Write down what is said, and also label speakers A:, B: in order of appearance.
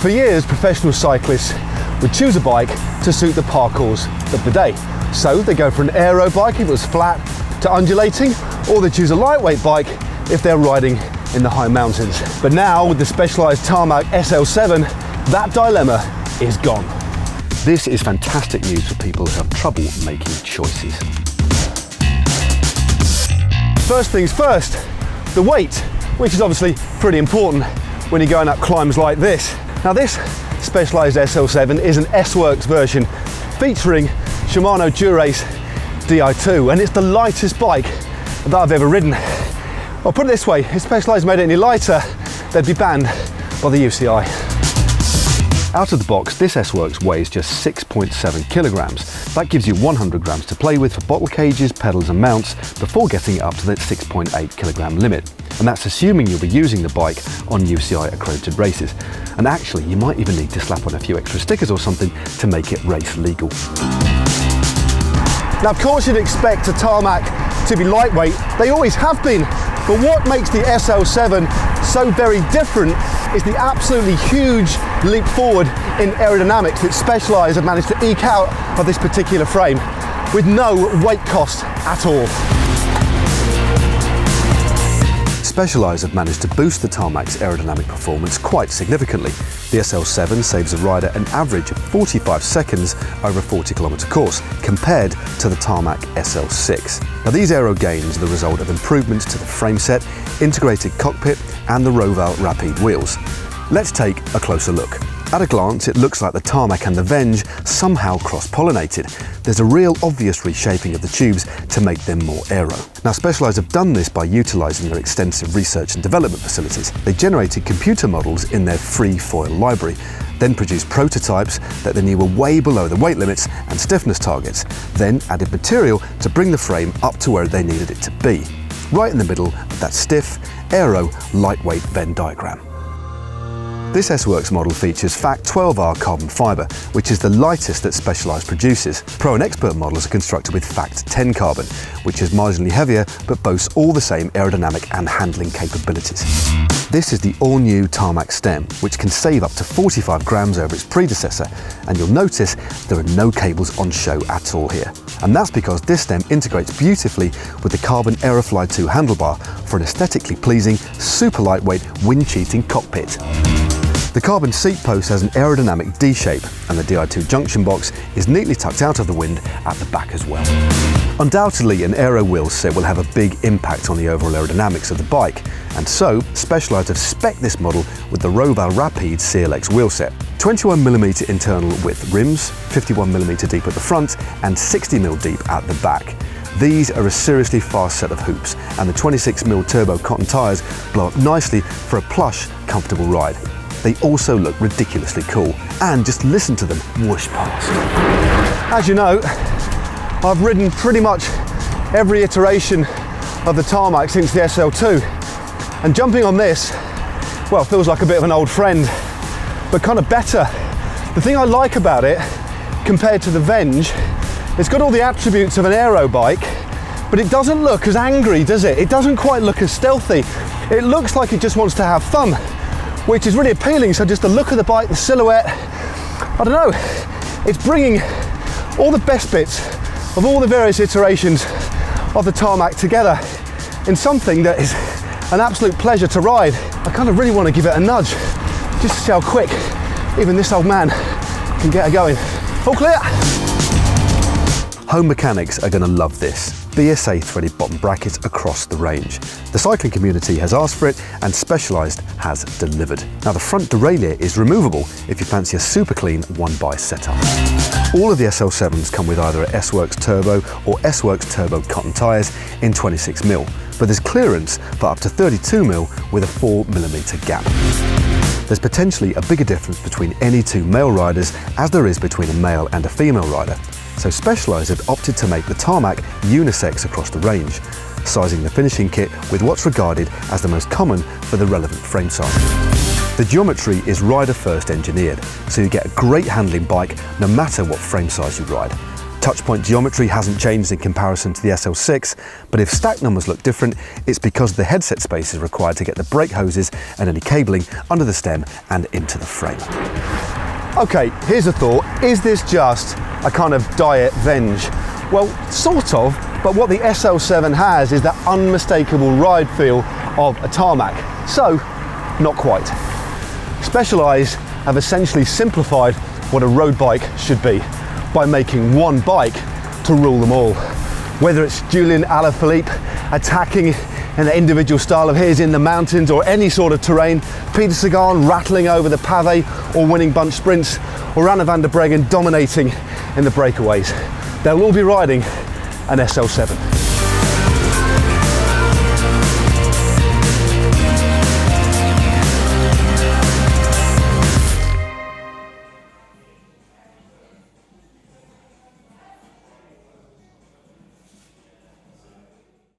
A: For years, professional cyclists would choose a bike to suit the parcours of the day. So they go for an aero bike if it was flat to undulating, or they choose a lightweight bike if they're riding in the high mountains. But now with the Specialized Tarmac SL7, that dilemma is gone. This is fantastic news for people who have trouble making choices. First things first, the weight, which is obviously pretty important when you're going up climbs like this. Now this Specialized SL7 is an S-Works version featuring Shimano Dura-Ace Di2, and it's the lightest bike that I've ever ridden. I'll put it this way, if Specialized made it any lighter, they'd be banned by the UCI. Out of the box, this S-Works weighs just 6.7 kilograms. That gives you 100 grams to play with for bottle cages, pedals and mounts before getting it up to the 6.8 kilogram limit. And that's assuming you'll be using the bike on UCI accredited races. And actually, you might even need to slap on a few extra stickers or something to make it race legal. Now, of course, you'd expect a Tarmac to be lightweight. They always have been. But what makes the SL7 so very different is the absolutely huge leap forward in aerodynamics that Specialized have managed to eke out of this particular frame with no weight cost at all. Specialized have managed to boost the Tarmac's aerodynamic performance quite significantly. The SL7 saves a rider an average of 45 seconds over a 40-kilometre course, compared to the Tarmac SL6. Now these aero gains are the result of improvements to the frame set, integrated cockpit and the Roval Rapide wheels. Let's take a closer look. At a glance, it looks like the Tarmac and the Venge somehow cross-pollinated. There's a real obvious reshaping of the tubes to make them more aero. Now, Specialized have done this by utilising their extensive research and development facilities. They generated computer models in their free foil library, then produced prototypes that they knew were way below the weight limits and stiffness targets, then added material to bring the frame up to where they needed it to be, right in the middle of that stiff, aero, lightweight Venn diagram. This S-Works model features FACT 12R carbon fibre, which is the lightest that Specialized produces. Pro and Expert models are constructed with FACT 10 carbon, which is marginally heavier but boasts all the same aerodynamic and handling capabilities. This is the all-new Tarmac stem, which can save up to 45 grams over its predecessor, and you'll notice there are no cables on show at all here. And that's because this stem integrates beautifully with the carbon Aerofly 2 handlebar for an aesthetically pleasing, super lightweight, wind-cheating cockpit. The carbon seat post has an aerodynamic D shape, and the Di2 junction box is neatly tucked out of the wind at the back as well. Undoubtedly, an aero wheel set will have a big impact on the overall aerodynamics of the bike, and so Specialized have spec'd this model with the Roval Rapide CLX wheel set. 21mm internal width rims, 51mm deep at the front, and 60mm deep at the back. These are a seriously fast set of hoops, and the 26mm turbo cotton tyres blow up nicely for a plush, comfortable ride. They also look ridiculously cool, and just listen to them whoosh past. As you know, I've ridden pretty much every iteration of the Tarmac since the SL2, and jumping on this, well, feels like a bit of an old friend, but kind of better. The thing I like about it, compared to the Venge, it's got all the attributes of an aero bike, but it doesn't look as angry, does it? It doesn't quite look as stealthy. It looks like it just wants to have fun, which is really appealing. So just the look of the bike, the silhouette, I don't know, it's bringing all the best bits of all the various iterations of the Tarmac together in something that is an absolute pleasure to ride. I kind of really want to give it a nudge, just to see how quick even this old man can get her going. All clear? Home mechanics are going to love this. BSA threaded bottom brackets across the range. The cycling community has asked for it, and Specialized has delivered. Now the front derailleur is removable if you fancy a super clean one-by setup. All of the SL7s come with either a S-Works Turbo or S-Works Turbo cotton tyres in 26mm, but there's clearance for up to 32mm with a 4mm gap. There's potentially a bigger difference between any two male riders as there is between a male and a female rider. So Specialized have opted to make the Tarmac unisex across the range, sizing the finishing kit with what's regarded as the most common for the relevant frame size. The geometry is rider first engineered, so you get a great handling bike no matter what frame size you ride. Touchpoint geometry hasn't changed in comparison to the SL6, but if stack numbers look different, it's because the headset space is required to get the brake hoses and any cabling under the stem and into the frame. Okay, here's a thought. Is this just a kind of diet venge? Well, sort of, but what the SL7 has is that unmistakable ride feel of a Tarmac. So, not quite. Specialized have essentially simplified what a road bike should be by making one bike to rule them all. Whether it's Julian Alaphilippe attacking in the individual style of his in the mountains or any sort of terrain, Peter Sagan rattling over the pavé or winning bunch sprints, or Anna van der Breggen dominating in the breakaways. They'll all be riding an SL7.